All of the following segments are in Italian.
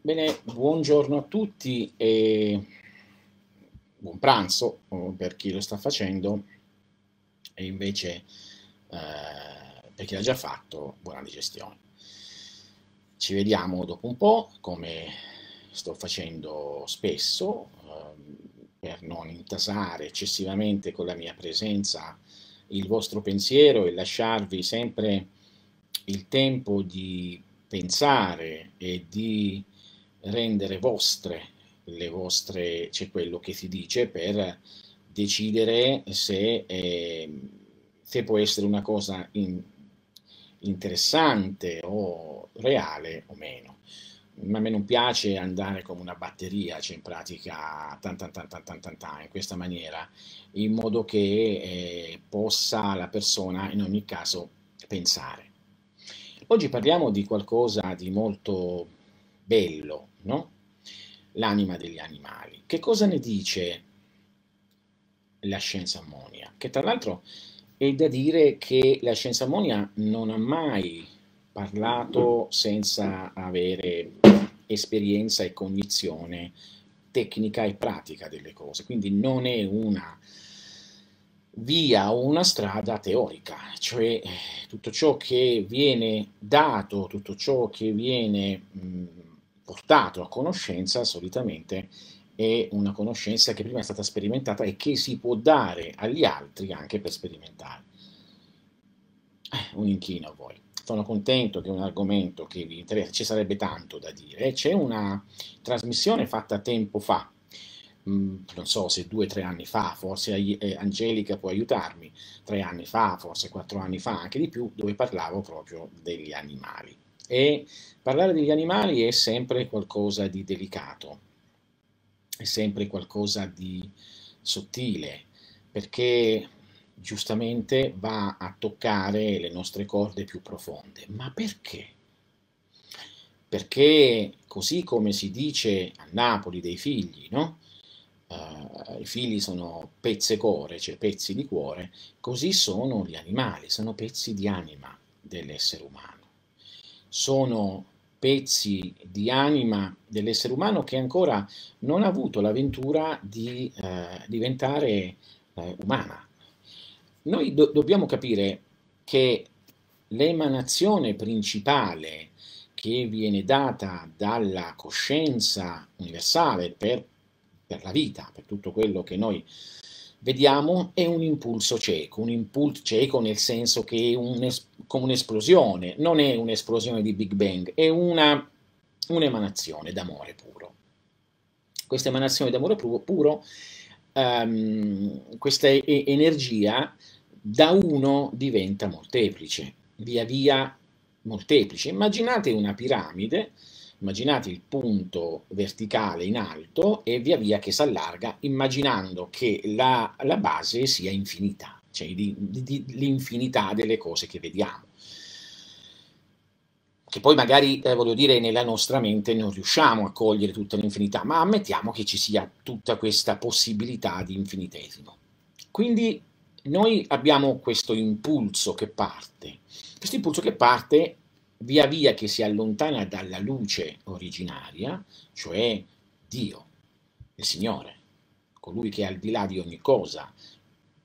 Bene, buongiorno a tutti e buon pranzo per chi lo sta facendo e invece per chi l'ha già fatto, buona digestione. Ci vediamo dopo un po', come sto facendo spesso, per non intasare eccessivamente con la mia presenza il vostro pensiero e lasciarvi sempre il tempo di pensare e di rendere vostre c'è quello che si dice per decidere se può essere una cosa interessante o reale o meno. Ma a me non piace andare come una batteria, cioè in pratica tan tan tan tan tan tan tan, in questa maniera, in modo che possa la persona in ogni caso pensare. Oggi parliamo di qualcosa di molto bello, no? L'anima degli animali. Che cosa ne dice la scienza ammonia? Che tra l'altro è da dire che la scienza ammonia non ha mai parlato senza avere esperienza e cognizione tecnica e pratica delle cose, quindi non è una via o una strada teorica, cioè tutto ciò che viene dato, tutto ciò che viene portato a conoscenza solitamente è una conoscenza che prima è stata sperimentata e che si può dare agli altri anche per sperimentare. Un inchino a voi. Sono contento che è un argomento che vi interessa, ci sarebbe tanto da dire. C'è una trasmissione fatta tempo fa, non so se 2 o 3 anni fa, forse Angelica può aiutarmi, 3 anni fa, forse 4 anni fa, anche di più, dove parlavo proprio degli animali. E parlare degli animali è sempre qualcosa di delicato, è sempre qualcosa di sottile, perché giustamente va a toccare le nostre corde più profonde. Ma perché? Perché così come si dice a Napoli dei figli, no? I figli sono pezzecore, cioè pezzi di cuore, così sono gli animali, sono pezzi di anima dell'essere umano. Sono pezzi di anima dell'essere umano che ancora non ha avuto l'avventura di diventare umana. Noi dobbiamo capire che l'emanazione principale che viene data dalla coscienza universale per la vita, per tutto quello che noi vediamo, è un impulso cieco nel senso che è come un'esplosione, non è un'esplosione di Big Bang, è un'emanazione d'amore puro. Questa emanazione d'amore puro, questa energia da uno diventa molteplice, via via molteplice. Immaginate una piramide, immaginate il punto verticale in alto e via via che si allarga, immaginando che la base sia infinita, cioè l'infinità delle cose che vediamo. Che poi magari, voglio dire, nella nostra mente non riusciamo a cogliere tutta l'infinità, ma ammettiamo che ci sia tutta questa possibilità di infinitesimo. Quindi noi abbiamo questo impulso che parte. Questo impulso che parte via via che si allontana dalla luce originaria, cioè Dio, il Signore, colui che è al di là di ogni cosa,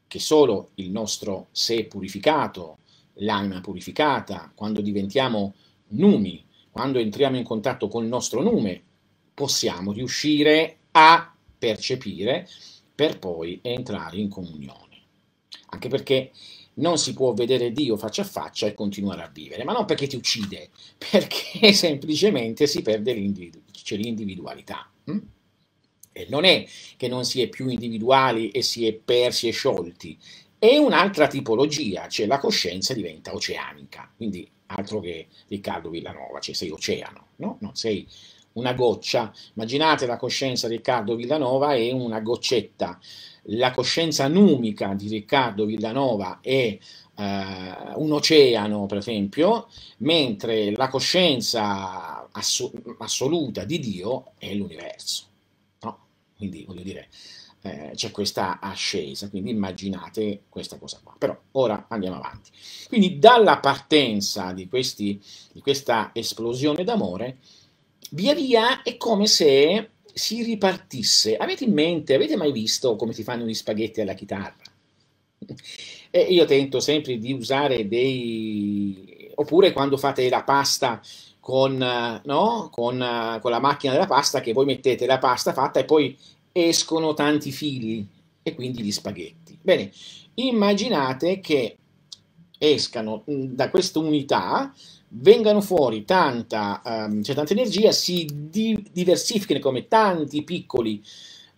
che solo il nostro sé purificato, l'anima purificata, quando diventiamo numi, quando entriamo in contatto col nostro nume, possiamo riuscire a percepire per poi entrare in comunione. Anche perché non si può vedere Dio faccia a faccia e continuare a vivere, ma non perché ti uccide, perché semplicemente si perde l'individualità. E non è che non si è più individuali e si è persi e sciolti, è un'altra tipologia, cioè la coscienza diventa oceanica, quindi altro che Riccardo Villanova, cioè sei oceano, no? Non sei una goccia. Immaginate la coscienza di Riccardo Villanova è una goccetta, la coscienza numica di Riccardo Villanova è un oceano, per esempio, mentre la coscienza assoluta di Dio è l'universo. No? Quindi voglio dire, c'è questa ascesa, quindi immaginate questa cosa qua. Però ora andiamo avanti. Quindi dalla partenza di questa esplosione d'amore via via è come se si ripartisse. Avete in mente, avete mai visto come si fanno gli spaghetti alla chitarra? E io tento sempre di usare oppure quando fate la pasta no? Con la macchina della pasta, che voi mettete la pasta fatta e poi escono tanti fili e quindi gli spaghetti. Bene, immaginate che escano da questa unità, vengano fuori c'è tanta energia, si diversifichino come tanti piccoli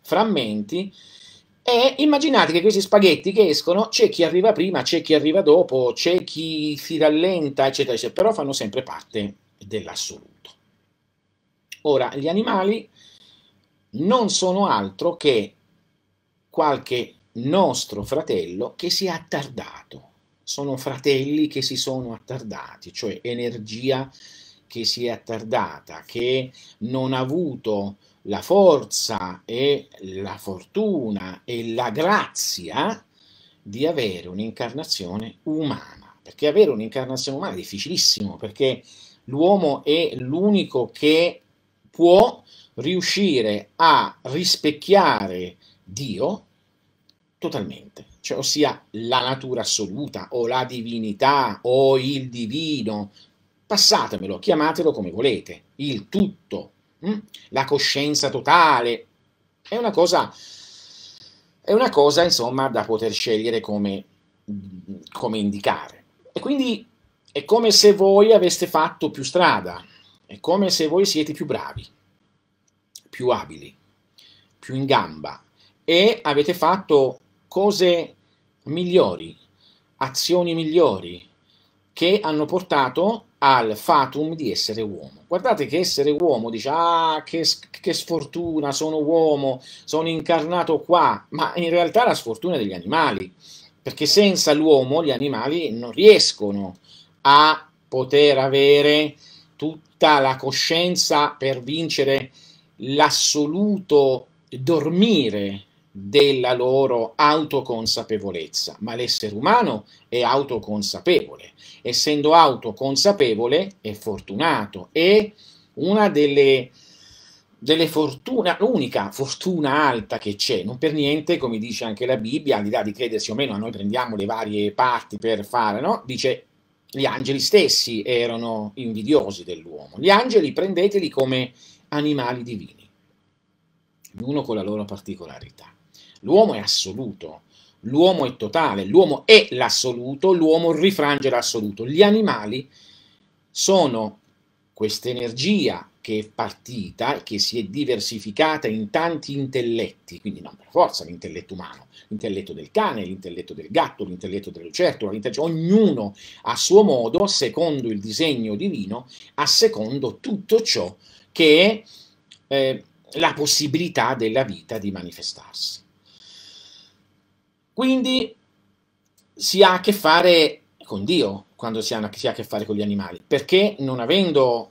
frammenti, e immaginate che questi spaghetti che escono, c'è chi arriva prima, c'è chi arriva dopo, c'è chi si rallenta, eccetera, eccetera, però fanno sempre parte dell'assoluto. Ora, gli animali non sono altro che qualche nostro fratello che si è attardato. Sono fratelli che si sono attardati, cioè energia che si è attardata, che non ha avuto la forza e la fortuna e la grazia di avere un'incarnazione umana. Perché avere un'incarnazione umana è difficilissimo, perché l'uomo è l'unico che può riuscire a rispecchiare Dio totalmente, cioè ossia la natura assoluta o la divinità o il divino, passatemelo, chiamatelo come volete, il tutto, la coscienza totale, è una cosa insomma da poter scegliere come indicare. E quindi è come se voi aveste fatto più strada, è come se voi siete più bravi, più abili, più in gamba, e avete fatto cose migliori, azioni migliori, che hanno portato al fatum di essere uomo. Guardate che essere uomo, dice, che sfortuna, sono uomo, sono incarnato qua, ma in realtà la sfortuna è degli animali, perché senza l'uomo gli animali non riescono a poter avere tutta la coscienza per vincere l'assoluto dormire della loro autoconsapevolezza, ma l'essere umano è autoconsapevole. Essendo autoconsapevole è fortunato, è una delle fortune, l'unica fortuna alta che c'è, non per niente, come dice anche la Bibbia, al di là di credersi o meno, noi prendiamo le varie parti per fare, no? Dice gli angeli stessi erano invidiosi dell'uomo. Gli angeli prendeteli come animali divini, ognuno con la loro particolarità. L'uomo è assoluto, l'uomo è totale, l'uomo è l'assoluto, l'uomo rifrange l'assoluto. Gli animali sono questa energia che è partita e che si è diversificata in tanti intelletti, quindi non per forza l'intelletto umano, l'intelletto del cane, l'intelletto del gatto, l'intelletto del lucertola, ognuno a suo modo, secondo il disegno divino, a secondo tutto ciò che è la possibilità della vita di manifestarsi. Quindi si ha a che fare con Dio quando si ha a che fare con gli animali, perché non avendo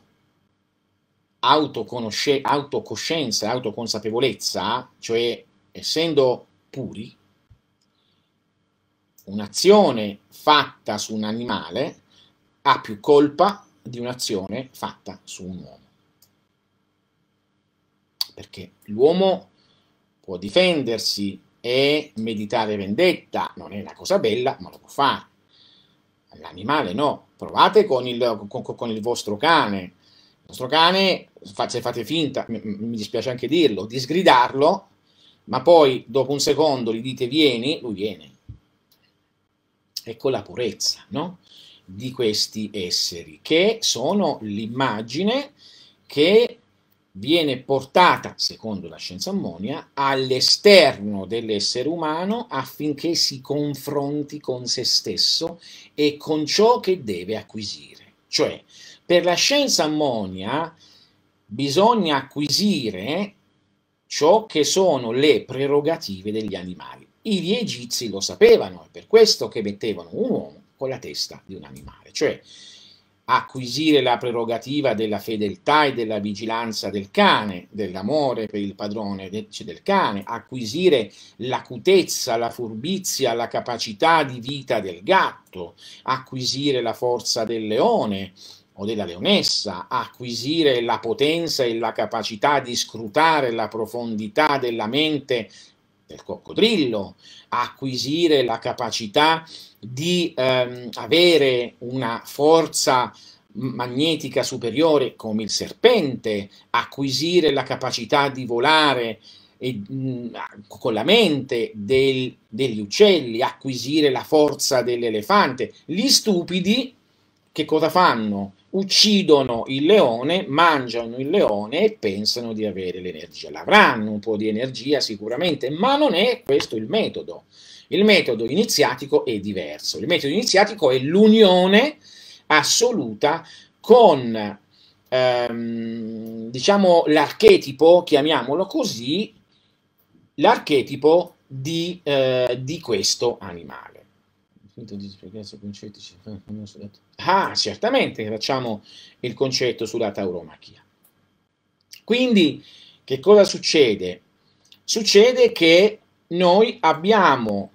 autocoscienza, autoconsapevolezza, cioè essendo puri, un'azione fatta su un animale ha più colpa di un'azione fatta su un uomo. Perché l'uomo può difendersi e meditare vendetta, non è una cosa bella, ma lo può fare. L'animale no. Provate con il vostro cane. Il vostro cane, se fate finta, mi dispiace anche dirlo, di sgridarlo, ma poi dopo un secondo gli dite vieni, lui viene. Ecco la purezza, no? Di questi esseri, che sono l'immagine che viene portata, secondo la scienza ammonia, all'esterno dell'essere umano affinché si confronti con se stesso e con ciò che deve acquisire. Cioè, per la scienza ammonia bisogna acquisire ciò che sono le prerogative degli animali. Gli egizi lo sapevano, è per questo che mettevano un uomo con la testa di un animale, cioè acquisire la prerogativa della fedeltà e della vigilanza del cane, dell'amore per il padrone del cane, acquisire l'acutezza, la furbizia, la capacità di vita del gatto, acquisire la forza del leone o della leonessa, acquisire la potenza e la capacità di scrutare la profondità della mente del coccodrillo, acquisire la capacità di avere una forza magnetica superiore come il serpente, acquisire la capacità di volare con la mente degli uccelli, acquisire la forza dell'elefante. Gli stupidi che cosa fanno? Uccidono il leone, mangiano il leone e pensano di avere l'energia. L'avranno un po' di energia sicuramente, ma non è questo il metodo. Il metodo iniziatico è diverso. Il metodo iniziatico è l'unione assoluta con, diciamo, l'archetipo, chiamiamolo così, l'archetipo di questo animale. Ah, certamente facciamo il concetto sulla tauromachia. Quindi, che cosa succede? Succede che noi abbiamo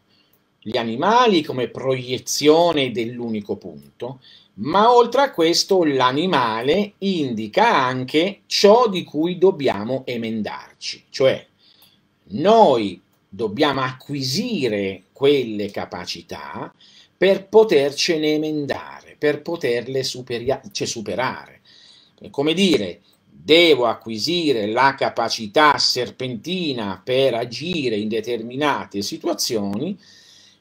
gli animali come proiezione dell'unico punto, ma oltre a questo l'animale indica anche ciò di cui dobbiamo emendarci, cioè noi dobbiamo acquisire quelle capacità per potercene emendare, per poterle superare. Come dire, devo acquisire la capacità serpentina per agire in determinate situazioni,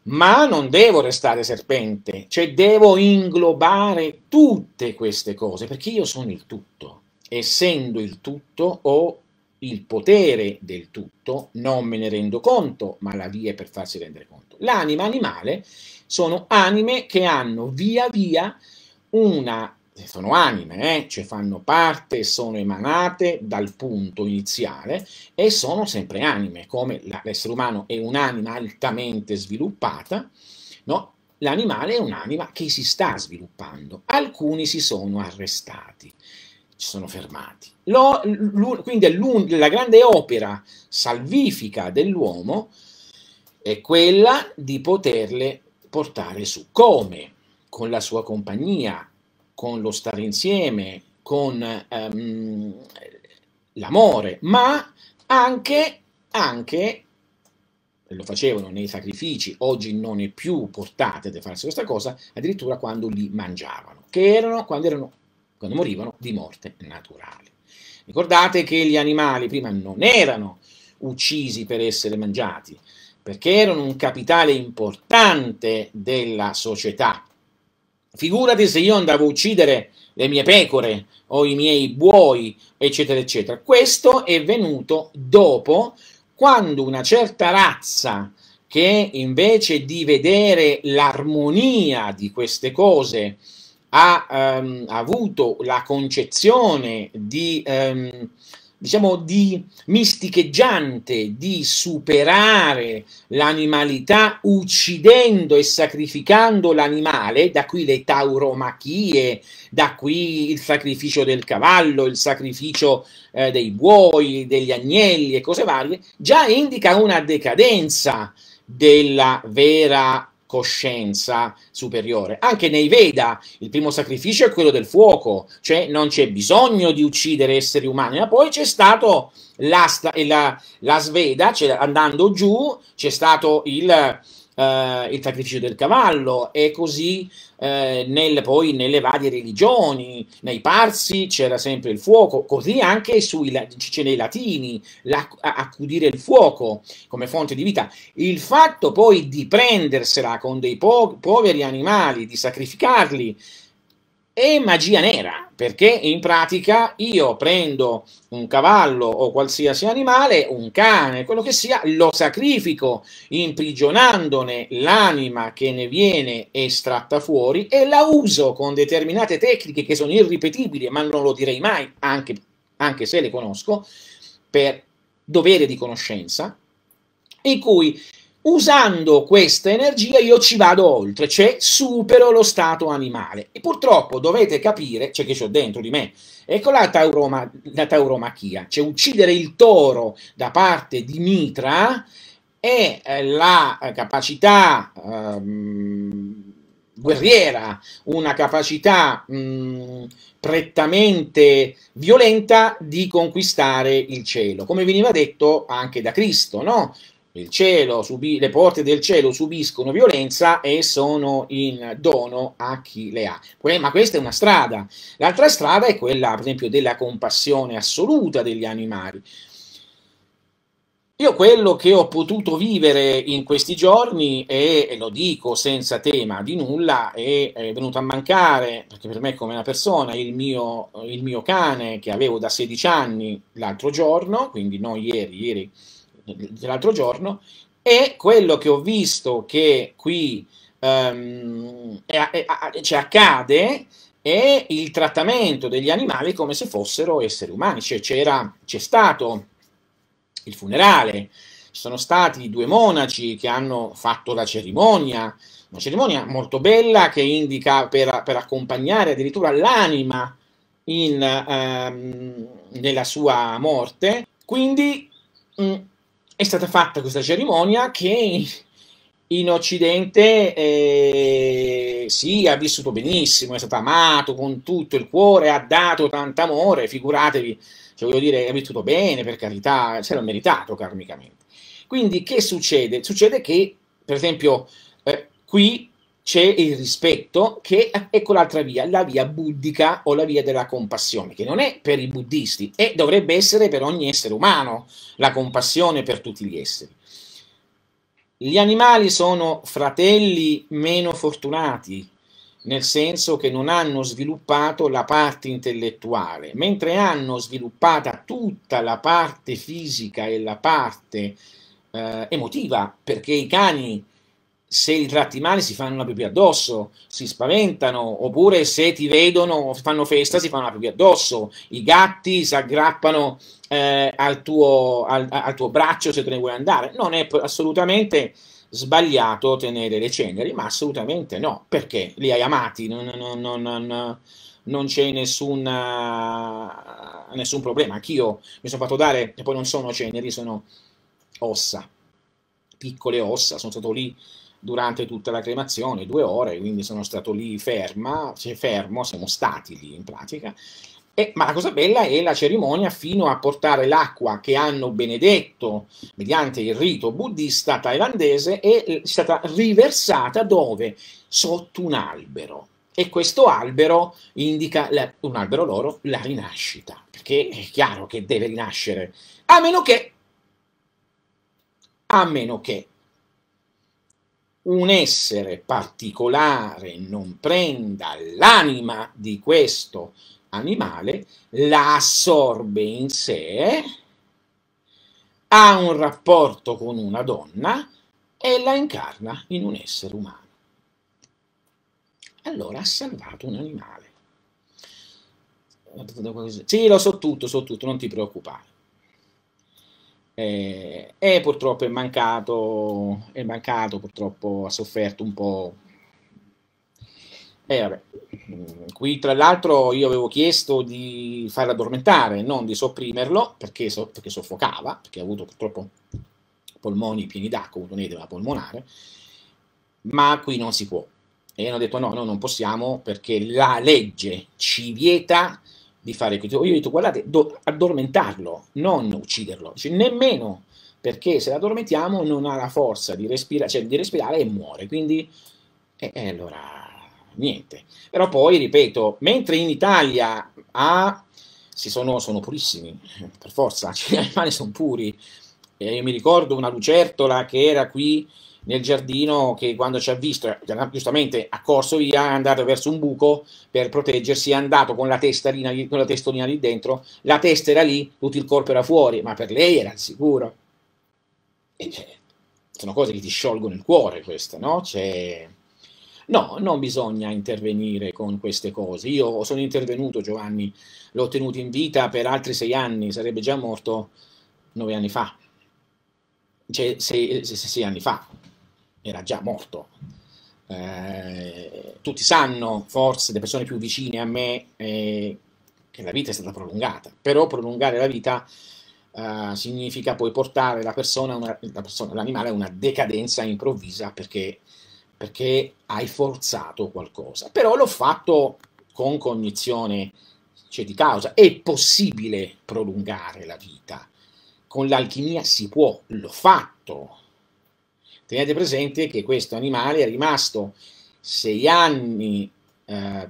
ma non devo restare serpente, cioè devo inglobare tutte queste cose, perché io sono il tutto. Essendo il tutto ho il potere del tutto, non me ne rendo conto, ma la via è per farsi rendere conto. L'anima animale sono anime che hanno via via sono anime, cioè fanno parte, sono emanate dal punto iniziale e sono sempre anime, come l'essere umano è un'anima altamente sviluppata, no? L'animale è un'anima che si sta sviluppando. Alcuni si sono arrestati, si sono fermati. Quindi la grande opera salvifica dell'uomo è quella di poterle portare su. Come? Con la sua compagnia, con lo stare insieme, con l'amore, ma anche, lo facevano nei sacrifici, oggi non è più portata a farsi questa cosa, addirittura quando li mangiavano, che erano quando morivano di morte naturale. Ricordate che gli animali prima non erano uccisi per essere mangiati, perché erano un capitale importante della società. Figurati se io andavo a uccidere le mie pecore o i miei buoi, eccetera, eccetera. Questo è venuto dopo, quando una certa razza, che invece di vedere l'armonia di queste cose ha avuto la concezione di, diciamo, di misticheggiante, di superare l'animalità uccidendo e sacrificando l'animale, da qui le tauromachie, da qui il sacrificio del cavallo, il sacrificio dei buoi, degli agnelli e cose varie, già indica una decadenza della vera coscienza superiore. Anche nei Veda il primo sacrificio è quello del fuoco, cioè non c'è bisogno di uccidere esseri umani, ma poi c'è stato la Sveda, cioè andando giù c'è stato il sacrificio del cavallo, e così poi nelle varie religioni, nei Parsi c'era sempre il fuoco, così anche c'è nei Latini, accudire il fuoco come fonte di vita. Il fatto poi di prendersela con dei poveri animali, di sacrificarli, è magia nera, perché in pratica io prendo un cavallo o qualsiasi animale, un cane, quello che sia, lo sacrifico imprigionandone l'anima che ne viene estratta fuori e la uso con determinate tecniche che sono irripetibili, ma non lo direi mai, anche se le conosco, per dovere di conoscenza, in cui usando questa energia io ci vado oltre, cioè supero lo stato animale. E purtroppo dovete capire, cioè che c'ho dentro di me, ecco la tauromachia, cioè uccidere il toro da parte di Mitra è la capacità guerriera, una capacità prettamente violenta di conquistare il cielo, come veniva detto anche da Cristo, no? Il cielo le porte del cielo subiscono violenza e sono in dono a chi le ha. Ma questa è una strada. L'altra strada è quella, per esempio, della compassione assoluta degli animali. Io quello che ho potuto vivere in questi giorni, e lo dico senza tema di nulla, è venuto a mancare, perché per me come una persona, il mio cane che avevo da 16 anni l'altro giorno, quindi non ieri l'altro giorno, e quello che ho visto che qui ci accade è il trattamento degli animali come se fossero esseri umani, cioè c'è stato il funerale, ci sono stati 2 monaci che hanno fatto la cerimonia, una cerimonia molto bella che indica per accompagnare addirittura l'anima nella sua morte. Quindi è stata fatta questa cerimonia che in Occidente sì, ha vissuto benissimo, è stato amato con tutto il cuore, ha dato tanto amore, figuratevi, cioè voglio dire, ha vissuto bene, per carità, se l'ha meritato karmicamente. Quindi che succede? Succede che, per esempio, qui c'è il rispetto, che ecco l'altra via, la via buddhica o la via della compassione, che non è per i buddisti, e dovrebbe essere per ogni essere umano, la compassione per tutti gli esseri. Gli animali sono fratelli meno fortunati, nel senso che non hanno sviluppato la parte intellettuale, mentre hanno sviluppata tutta la parte fisica e la parte emotiva, perché i cani, se li tratti male, si fanno una pipì addosso, si spaventano, oppure se ti vedono, fanno festa, si fanno una pipì addosso. I gatti si aggrappano al tuo braccio se te ne vuoi andare. Non è assolutamente sbagliato tenere le ceneri, ma assolutamente no, perché li hai amati, non c'è nessun problema. Anch'io mi sono fatto dare, e poi non sono ceneri, sono ossa, piccole ossa, sono stato lì durante tutta la cremazione, 2 ore, quindi sono stato lì fermo, siamo stati lì in pratica. Ma la cosa bella è la cerimonia fino a portare l'acqua che hanno benedetto mediante il rito buddista thailandese è stata riversata dove? Sotto un albero. E questo albero indica, un albero loro, la rinascita, perché è chiaro che deve rinascere, a meno che un essere particolare non prenda l'anima di questo animale, la assorbe in sé, ha un rapporto con una donna e la incarna in un essere umano. Allora ha salvato un animale. Sì, lo so tutto, non ti preoccupare. E purtroppo è mancato, purtroppo ha sofferto un po'. Vabbè. Qui tra l'altro io avevo chiesto di farlo addormentare, non di sopprimerlo, perché soffocava, perché ha avuto purtroppo polmoni pieni d'acqua, ha avuto un edema polmonare, ma qui non si può. E hanno detto no, non possiamo perché la legge ci vieta di fare questo. Io ho detto guardate, addormentarlo, non ucciderlo, cioè, nemmeno, perché se l'addormentiamo non ha la forza di respirare e muore, quindi allora niente. Però poi, ripeto, mentre in Italia sono purissimi, per forza, cioè, gli animali sono puri. Io mi ricordo una lucertola che era qui nel giardino che quando ci ha visto, giustamente ha corso via, è andato verso un buco per proteggersi, è andato con la testolina lì dentro, la testa era lì, tutto il corpo era fuori, ma per lei era al sicuro. E sono cose che ti sciolgono il cuore queste, no? No, non bisogna intervenire con queste cose. Io sono intervenuto, Giovanni, l'ho tenuto in vita per altri 6 anni, sarebbe già morto 9 anni fa. Cioè, 6 anni fa, era già morto. Tutti sanno, forse le persone più vicine a me, che la vita è stata prolungata, però prolungare la vita significa poi portare l'animale a una decadenza improvvisa, perché perché hai forzato qualcosa, però l'ho fatto con cognizione, cioè, di causa. È possibile prolungare la vita, con l'alchimia si può, l'ho fatto. Tenete presente che questo animale è rimasto 6 anni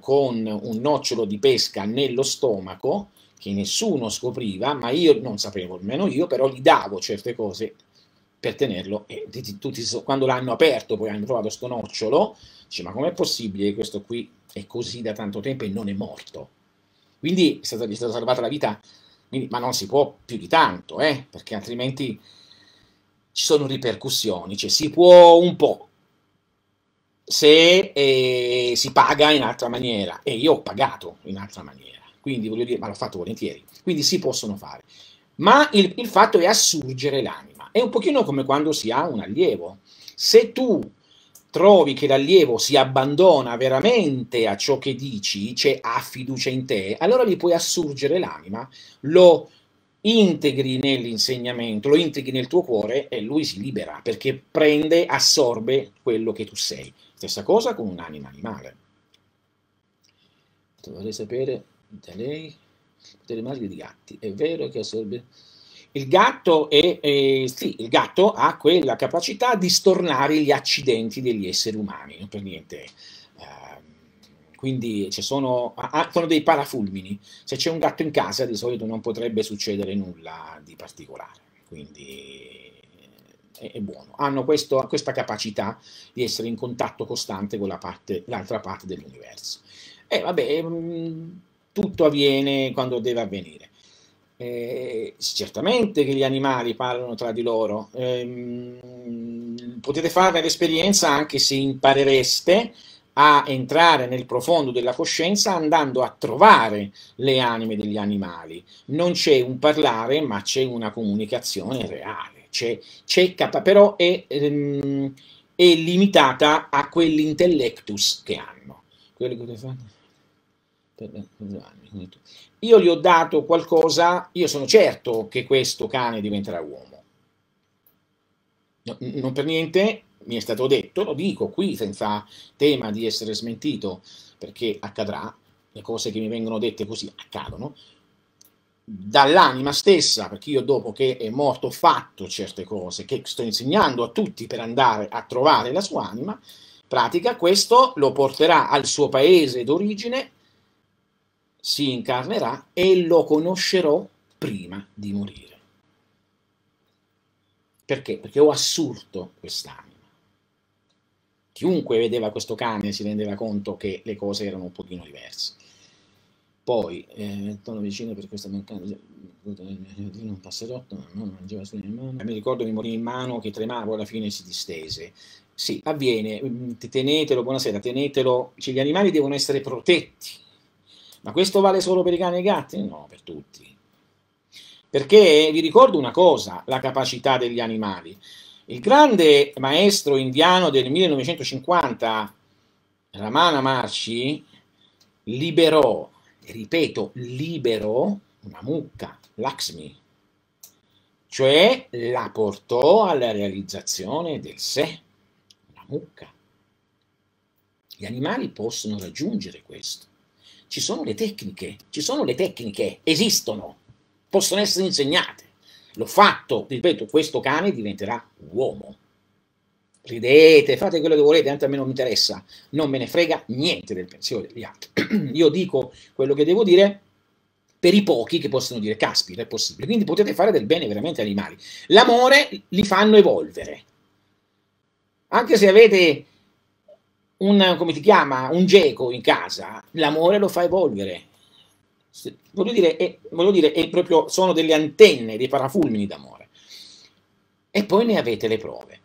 con un nocciolo di pesca nello stomaco, che nessuno scopriva, ma io non sapevo, almeno io, però gli davo certe cose per tenerlo, e tutti, quando l'hanno aperto poi hanno trovato sto nocciolo, dice, ma com'è possibile che questo qui è così da tanto tempo e non è morto? Quindi gli è stata salvata la vita, quindi, ma non si può più di tanto, perché altrimenti ci sono ripercussioni, cioè si può un po', se si paga in altra maniera, e io ho pagato in altra maniera, quindi voglio dire, ma l'ho fatto volentieri, quindi si possono fare. Ma il fatto è assurgere l'anima, è un pochino come quando si ha un allievo. Se tu trovi che l'allievo si abbandona veramente a ciò che dici, cioè ha fiducia in te, allora gli puoi assurgere l'anima, lo integri nell'insegnamento, lo integri nel tuo cuore e lui si libera, perché prende, assorbe quello che tu sei. Stessa cosa con un'anima animale. Vorrei sapere da lei, delle madri di gatti, è vero che assorbe... Il gatto, sì, il gatto ha quella capacità di stornare gli accidenti degli esseri umani, non per niente. Quindi sono dei parafulmini. Se c'è un gatto in casa di solito non potrebbe succedere nulla di particolare, quindi è buono. Hanno questa capacità di essere in contatto costante con l'altra parte dell'universo. E vabbè, tutto avviene quando deve avvenire. Certamente che gli animali parlano tra di loro, potete fare l'esperienza anche se imparereste a entrare nel profondo della coscienza andando a trovare le anime degli animali. Non c'è un parlare, ma c'è una comunicazione reale, però è limitata a quell'intellectus che hanno. Quello che potete fare? Io gli ho dato qualcosa, io sono certo che questo cane diventerà uomo. No, non per niente mi è stato detto, lo dico qui senza tema di essere smentito, perché accadrà, le cose che mi vengono dette così accadono, dall'anima stessa, perché io dopo che è morto ho fatto certe cose che sto insegnando a tutti per andare a trovare la sua anima, pratica, questo lo porterà al suo paese d'origine, si incarnerà e lo conoscerò prima di morire. Perché? Perché ho assurto quest'anima. Chiunque vedeva questo cane si rendeva conto che le cose erano un pochino diverse. Poi, sono vicino per questa mancanza, un passerotto, non mangiava su in mano. Mi ricordo mi morì in mano che tremavo, alla fine si distese. Sì, avviene, tenetelo, buonasera, tenetelo, cioè, gli animali devono essere protetti. Ma questo vale solo per i cani e i gatti? No, per tutti. Perché vi ricordo una cosa, la capacità degli animali. Il grande maestro indiano del 1950, Ramana Maharshi, liberò, ripeto, liberò una mucca, Lakshmi, cioè la portò alla realizzazione del sé, una mucca. Gli animali possono raggiungere questo. Ci sono le tecniche, esistono, possono essere insegnate. L'ho fatto, ripeto, questo cane diventerà uomo. Ridete, fate quello che volete, tanto a me non mi interessa, non me ne frega niente del pensiero degli altri. Io dico quello che devo dire per i pochi che possono dire, caspita, è possibile. Quindi potete fare del bene veramente agli animali. L'amore li fanno evolvere. Anche se avete come ti chiama, un geco in casa, l'amore lo fa evolvere. Voglio dire, è proprio, sono delle antenne, dei parafulmini d'amore. E poi ne avete le prove.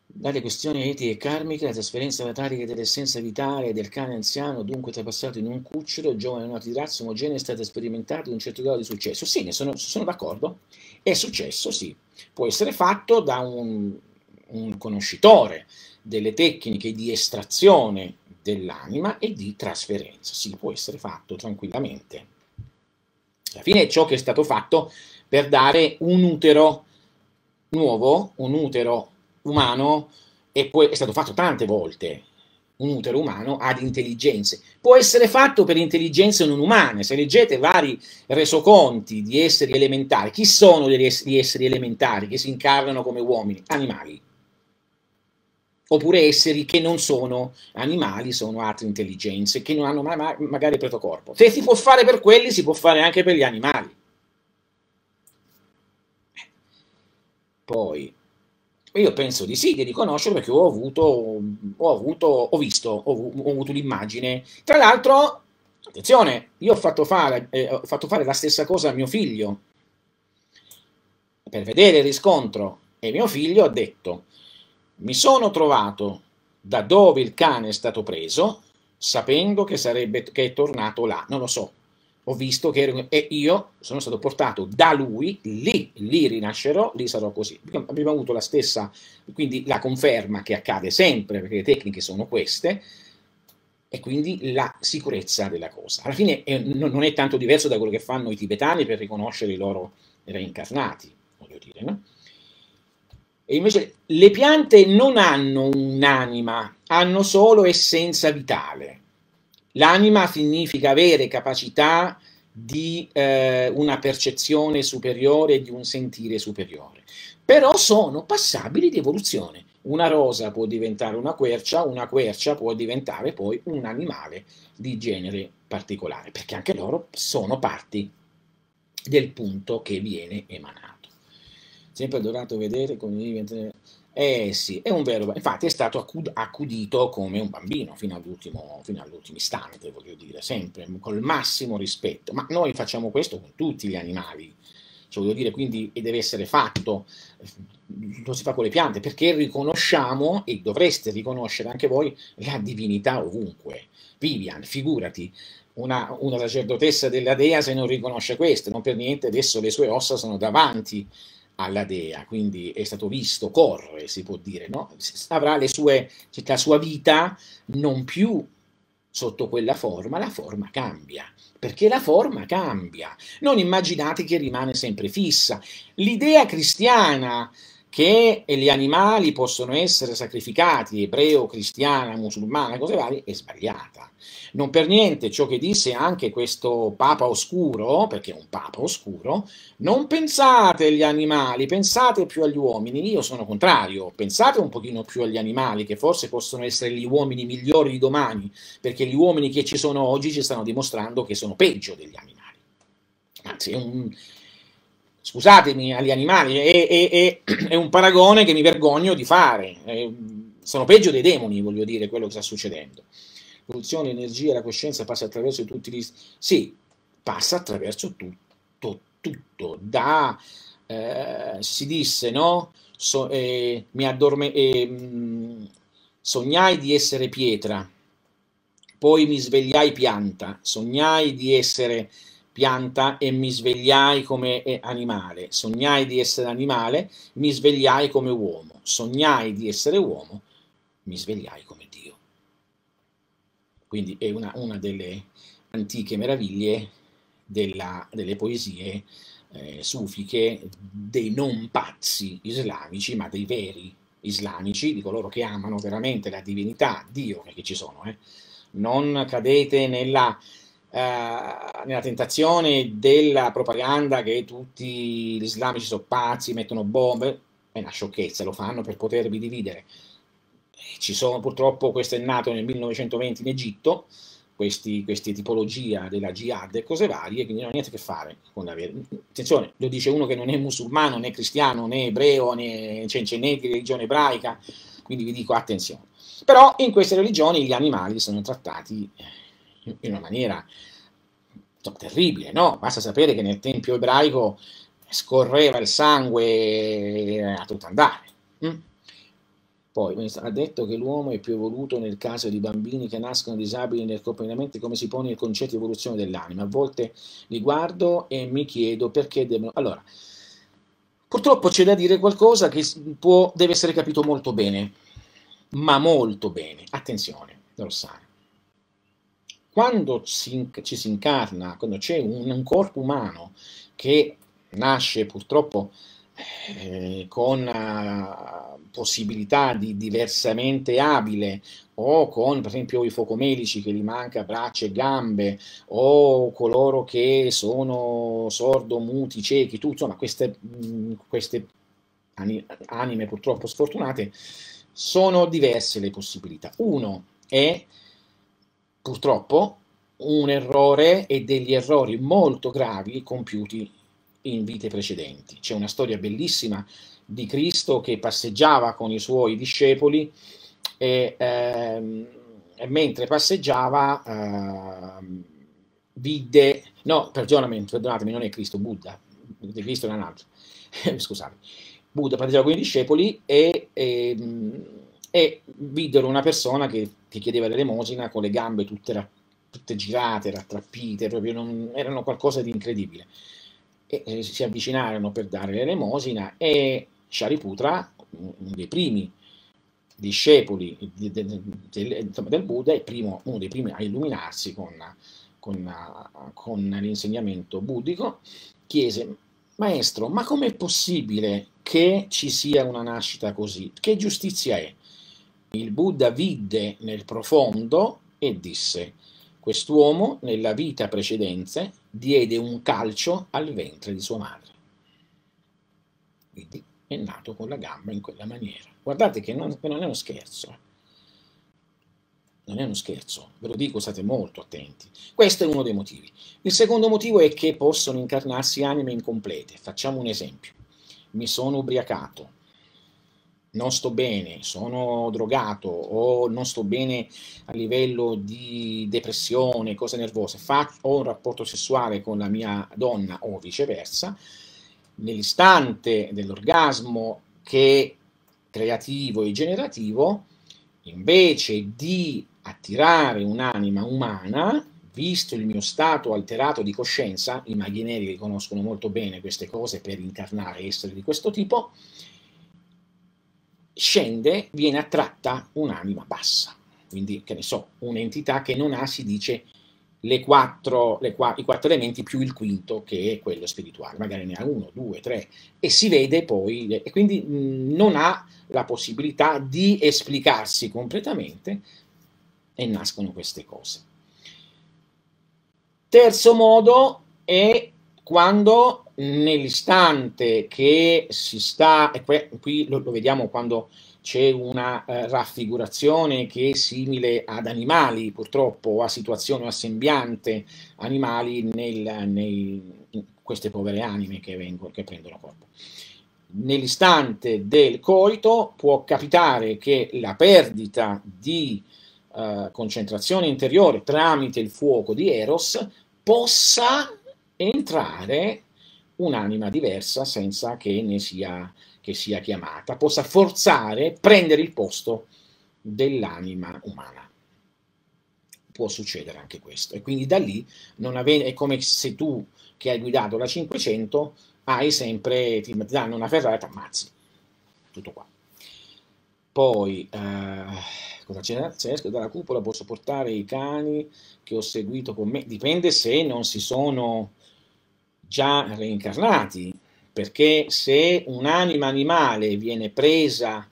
Dalle questioni etiche e karmiche, la trasferenza avatrica dell'essenza vitale del cane anziano, dunque trapassato in un cucciolo, giovane nato di razza omogenea, è stato sperimentato con un certo grado di successo. Sì, ne sono d'accordo. È successo, sì. Può essere fatto da un conoscitore delle tecniche di estrazione dell'anima e di trasferenza. Sì, può essere fatto tranquillamente. Alla fine è ciò che è stato fatto per dare un utero nuovo, un utero umano e poi è stato fatto tante volte, un utero umano ad intelligenze. Può essere fatto per intelligenze non umane. Se leggete vari resoconti di esseri elementari, chi sono gli esseri elementari che si incarnano come uomini? Animali. Oppure esseri che non sono animali, sono altre intelligenze, che non hanno magari protocorpo. Se si può fare per quelli, si può fare anche per gli animali. Poi, io penso di sì, di riconoscerlo, perché ho avuto l'immagine. Tra l'altro, attenzione, io ho fatto fare la stessa cosa a mio figlio, per vedere il riscontro, e mio figlio ha detto: mi sono trovato da dove il cane è stato preso, sapendo che è tornato là, non lo so. Ho visto e io sono stato portato da lui, lì rinascerò, lì sarò così. Abbiamo avuto la stessa, quindi la conferma che accade sempre, perché le tecniche sono queste, e quindi la sicurezza della cosa. Alla fine non è tanto diverso da quello che fanno i tibetani per riconoscere i loro reincarnati, voglio dire, no? E invece le piante non hanno un'anima, hanno solo essenza vitale. L'anima significa avere capacità di una percezione superiore, di un sentire superiore. Però sono passabili di evoluzione. Una rosa può diventare una quercia può diventare poi un animale di genere particolare, perché anche loro sono parti del punto che viene emanato. Sempre adorato vedere come... sì, è un vero... Infatti è stato accudito come un bambino fino all'ultimo istante, voglio dire, sempre, col massimo rispetto. Ma noi facciamo questo con tutti gli animali. Cioè, voglio dire, quindi deve essere fatto, lo si fa con le piante, perché riconosciamo, e dovreste riconoscere anche voi, la divinità ovunque. Vivian, figurati, una sacerdotessa della dea se non riconosce questo, non per niente adesso le sue ossa sono davanti alla dea, quindi è stato visto, corre, si può dire, no? Avrà la sua vita non più sotto quella forma, la forma cambia, perché la forma cambia. Non immaginate che rimane sempre fissa. L'idea cristiana che gli animali possono essere sacrificati, ebreo, cristiana, musulmana, cose varie, è sbagliata. Non per niente ciò che disse anche questo Papa oscuro, perché è un Papa oscuro, non pensate agli animali, pensate più agli uomini. Io sono contrario, pensate un pochino più agli animali, che forse possono essere gli uomini migliori di domani, perché gli uomini che ci sono oggi ci stanno dimostrando che sono peggio degli animali. Anzi, scusatemi, agli animali, è un paragone che mi vergogno di fare. Sono peggio dei demoni, voglio dire, quello che sta succedendo. L'evoluzione, l'energia, la coscienza passa attraverso tutti gli... Sì, passa attraverso tutto, si disse, no? Sognai di essere pietra, poi mi svegliai pianta, sognai di essere pianta e mi svegliai come animale, sognai di essere animale, mi svegliai come uomo, sognai di essere uomo, mi svegliai come Dio. Quindi è una delle antiche meraviglie delle poesie sufiche dei non pazzi islamici, ma dei veri islamici, di coloro che amano veramente la divinità, Dio, che ci sono. Non cadete nella tentazione della propaganda che tutti gli islamici sono pazzi, mettono bombe. È una sciocchezza, lo fanno per potervi dividere. Purtroppo questo è nato nel 1920 in Egitto, queste tipologia della jihad e cose varie, quindi non ha niente a che fare con la vera. Attenzione, lo dice uno che non è musulmano, né cristiano, né ebreo, né di religione ebraica, quindi vi dico attenzione. Però in queste religioni gli animali sono trattati in una maniera terribile, no? Basta sapere che nel tempio ebraico scorreva il sangue a tutto andare. Poi ha detto che l'uomo è più evoluto nel caso di bambini che nascono disabili nel accompagnamento, come si pone il concetto di evoluzione dell'anima. A volte li guardo e mi chiedo perché devono... Allora, purtroppo c'è da dire qualcosa che deve essere capito molto bene, ma molto bene. Attenzione, Rossana. Quando ci si incarna, quando c'è un corpo umano che nasce purtroppo con possibilità di diversamente abile, o con per esempio i focomelici che gli manca braccia e gambe, o coloro che sono sordo, muti, ciechi, tutto, insomma queste anime purtroppo sfortunate, sono diverse le possibilità. Uno è purtroppo un errore e degli errori molto gravi compiuti in vite precedenti. C'è una storia bellissima di Cristo che passeggiava con i suoi discepoli e mentre passeggiava vide, no, perdonatemi, non è Cristo, Buddha, di Cristo è un altro, scusate, Buddha passeggiava con i discepoli e videro una persona che chiedeva l'elemosina con le gambe tutte girate, rattrappite, proprio erano qualcosa di incredibile. E si avvicinarono per dare l'elemosina e Shariputra, uno dei primi discepoli del Buddha, uno dei primi a illuminarsi con l'insegnamento buddico, chiese: Maestro, ma com'è possibile che ci sia una nascita così? Che giustizia è? Il Buddha vide nel profondo e disse: quest'uomo nella vita precedente diede un calcio al ventre di sua madre. Quindi è nato con la gamba in quella maniera. Guardate che non è uno scherzo. Non è uno scherzo, ve lo dico, state molto attenti. Questo è uno dei motivi. Il secondo motivo è che possono incarnarsi anime incomplete. Facciamo un esempio. Mi sono ubriacato, non sto bene, sono drogato o non sto bene a livello di depressione, cose nervose, ho un rapporto sessuale con la mia donna o viceversa, nell'istante dell'orgasmo che è creativo e generativo, invece di attirare un'anima umana, visto il mio stato alterato di coscienza, i maghi neri conoscono molto bene queste cose per incarnare esseri di questo tipo, scende, viene attratta un'anima bassa, quindi che ne so, un'entità che non ha, si dice, i quattro elementi più il quinto, che è quello spirituale, magari ne ha 1, 2, 3, e si vede poi, e quindi non ha la possibilità di esplicarsi completamente e nascono queste cose. Terzo modo è quando nell'istante che si sta, e qui lo vediamo quando c'è una raffigurazione che è simile ad animali, purtroppo, o a situazioni o a sembiante animali in queste povere anime che prendono corpo. Nell'istante del coito può capitare che la perdita di concentrazione interiore tramite il fuoco di Eros possa entrare un'anima diversa senza che ne sia chiamata, possa forzare, prendere il posto dell'anima umana. Può succedere anche questo. E quindi da lì è come se tu che hai guidato la 500 hai sempre, ti danno una Ferrari e ti ammazzi. Tutto qua. Poi, cosa c'è? Se esco dalla cupola posso portare i cani che ho seguito con me. Dipende se non si sono già reincarnati, perché se un'anima animale viene presa,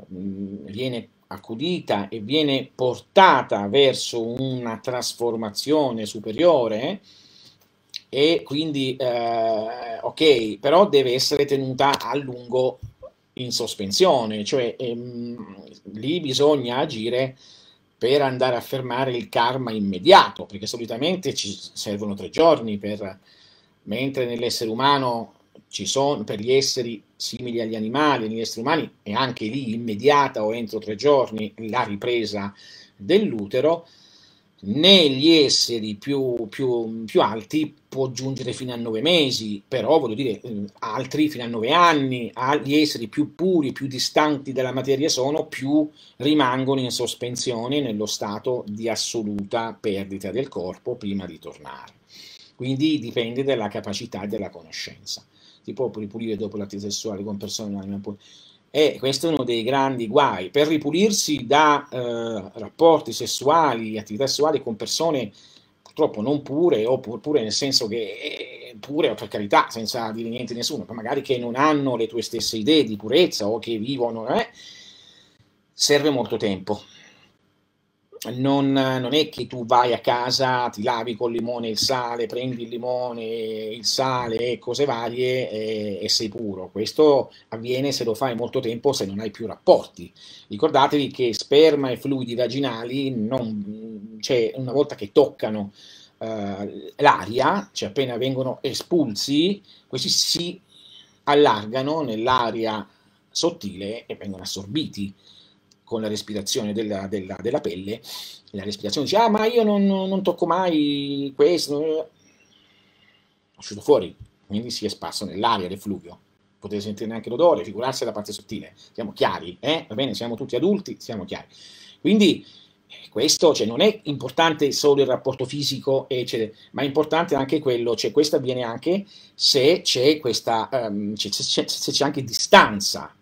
viene accudita e viene portata verso una trasformazione superiore, e quindi ok, però deve essere tenuta a lungo in sospensione, cioè lì bisogna agire per andare a fermare il karma immediato, perché solitamente ci servono 3 giorni mentre nell'essere umano ci sono, per gli esseri simili agli animali, negli esseri umani è anche lì immediata o entro 3 giorni la ripresa dell'utero. Negli esseri più alti può giungere fino a 9 mesi, però voglio dire, altri fino a 9 anni, gli esseri più puri, più distanti dalla materia sono, più rimangono in sospensione nello stato di assoluta perdita del corpo prima di tornare. Quindi dipende dalla capacità e dalla conoscenza. Si può ripulire dopo l'atto sessuale con persone e questo è uno dei grandi guai. Per ripulirsi da rapporti sessuali, attività sessuali con persone purtroppo non pure, oppure nel senso che pure per carità, senza dire niente a nessuno, ma magari che non hanno le tue stesse idee di purezza o che vivono, serve molto tempo. Non è che tu vai a casa, ti lavi col limone e il sale, prendi il limone, il sale e cose varie e sei puro. Questo avviene se lo fai molto tempo, se non hai più rapporti. Ricordatevi che sperma e fluidi vaginali, cioè una volta che toccano l'aria, cioè appena vengono espulsi, questi si allargano nell'aria sottile e vengono assorbiti con la respirazione della pelle. La respirazione dice, ah ma io non tocco mai questo, è uscito fuori, quindi si è sparso nell'aria l'effluvio. Potete sentire neanche l'odore, figurarsi la parte sottile. Siamo chiari, va bene? Siamo tutti adulti, siamo chiari. Quindi questo, cioè, non è importante solo il rapporto fisico, eccetera, ma è importante anche quello, cioè questo avviene anche se c'è questa, se c'è anche distanza.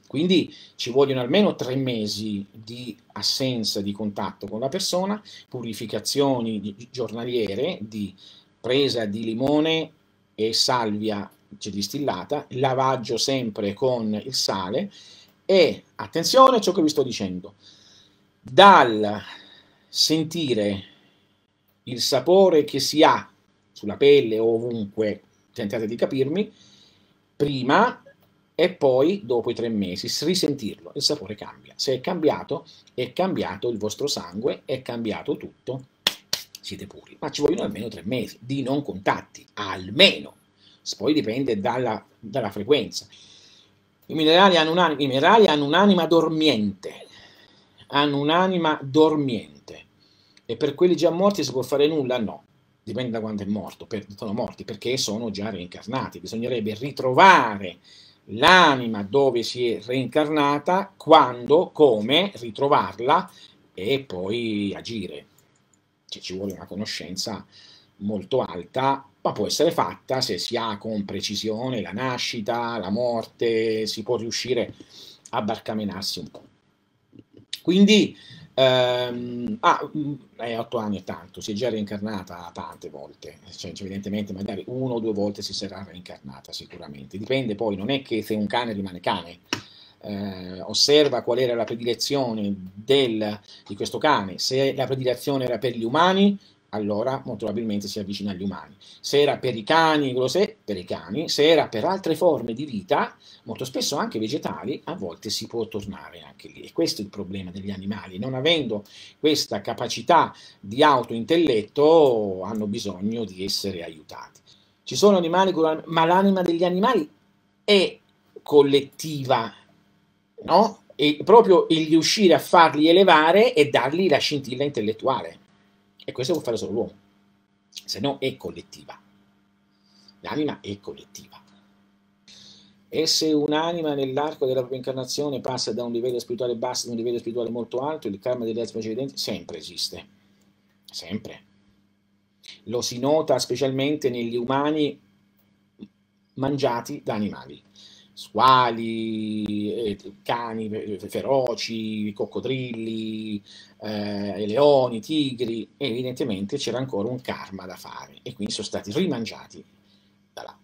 Quindi ci vogliono almeno 3 mesi di assenza di contatto con la persona, purificazioni giornaliere di presa di limone e salvia distillata, lavaggio sempre con il sale e attenzione a ciò che vi sto dicendo, dal sentire il sapore che si ha sulla pelle o ovunque, tentate di capirmi, prima e poi dopo i 3 mesi risentirlo, il sapore cambia. Se è cambiato il vostro sangue, è cambiato tutto, siete puri. Ma ci vogliono almeno 3 mesi di non contatti, almeno. Poi dipende dalla frequenza. I minerali hanno un'anima dormiente, e per quelli già morti si può fare nulla? No, dipende da quando sono morti, perché sono già reincarnati. Bisognerebbe ritrovare l'anima dove si è reincarnata, quando, come, ritrovarla e poi agire. Cioè, ci vuole una conoscenza molto alta, ma può essere fatta se si ha con precisione la nascita, la morte, si può riuscire a barcamenarsi un po'. Quindi 8 anni è tanto, si è già reincarnata tante volte, cioè, evidentemente magari 1 o 2 volte si sarà reincarnata sicuramente, dipende poi, non è che se un cane rimane cane, osserva qual era la predilezione di questo cane, se la predilezione era per gli umani, allora molto probabilmente si avvicina agli umani, se era per i cani, per i cani, se era per altre forme di vita, molto spesso anche vegetali, a volte si può tornare anche lì. E questo è il problema degli animali, non avendo questa capacità di autointelletto hanno bisogno di essere aiutati. Ci sono animali, ma l'anima degli animali è collettiva, no? E proprio il riuscire a farli elevare e dargli la scintilla intellettuale. E questo può fare solo l'uomo, se no è collettiva. L'anima è collettiva. E se un'anima nell'arco della propria incarnazione passa da un livello spirituale basso ad un livello spirituale molto alto, il karma degli altri precedenti sempre esiste, sempre. Lo si nota specialmente negli umani mangiati da animali, squali, cani feroci, coccodrilli, leoni, tigri, e evidentemente c'era ancora un karma da fare e quindi sono stati rimangiati da là.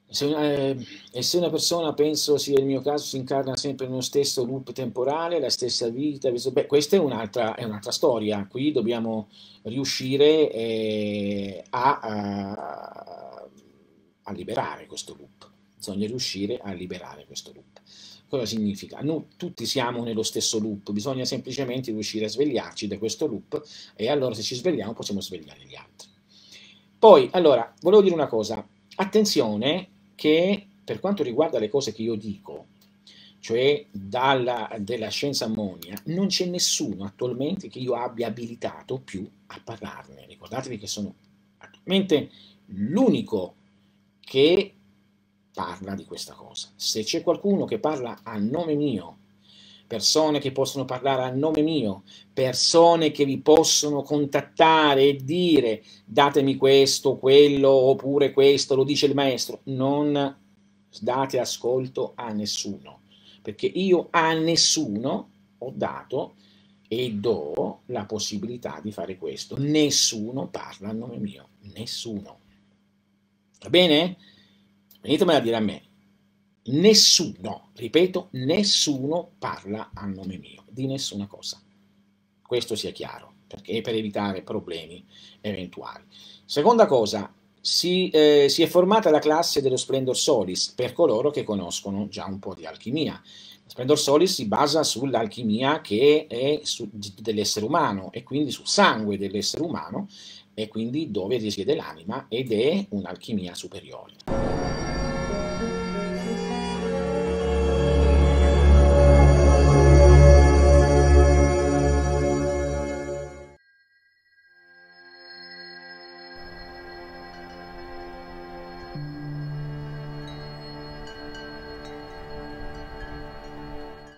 E se una persona, penso sia il mio caso, si incarna sempre nello stesso loop temporale, la stessa vita, beh, questa è un'altra storia. Qui dobbiamo riuscire a liberare questo loop. Bisogna riuscire a liberare questo loop. Cosa significa? Noi tutti siamo nello stesso loop, bisogna semplicemente riuscire a svegliarci da questo loop e allora se ci svegliamo possiamo svegliare gli altri. Poi, allora, volevo dire una cosa, attenzione che per quanto riguarda le cose che io dico, cioè della scienza ammonia, non c'è nessuno attualmente che io abbia abilitato più a parlarne. Ricordatevi che sono attualmente l'unico che parla di questa cosa. Se c'è qualcuno che parla a nome mio, persone che possono parlare a nome mio, persone che vi possono contattare e dire datemi questo, quello, oppure questo, lo dice il maestro, non date ascolto a nessuno, perché io a nessuno ho dato e do la possibilità di fare questo. Nessuno parla a nome mio, nessuno. Va bene? Venitemela a dire a me. Nessuno, ripeto, nessuno parla a nome mio, di nessuna cosa. Questo sia chiaro, perché per evitare problemi eventuali. Seconda cosa, si è formata la classe dello Splendor Solis per coloro che conoscono già un po' di alchimia. Splendor Solis si basa sull'alchimia che è dell'essere umano e quindi sul sangue dell'essere umano e quindi dove risiede l'anima ed è un'alchimia superiore.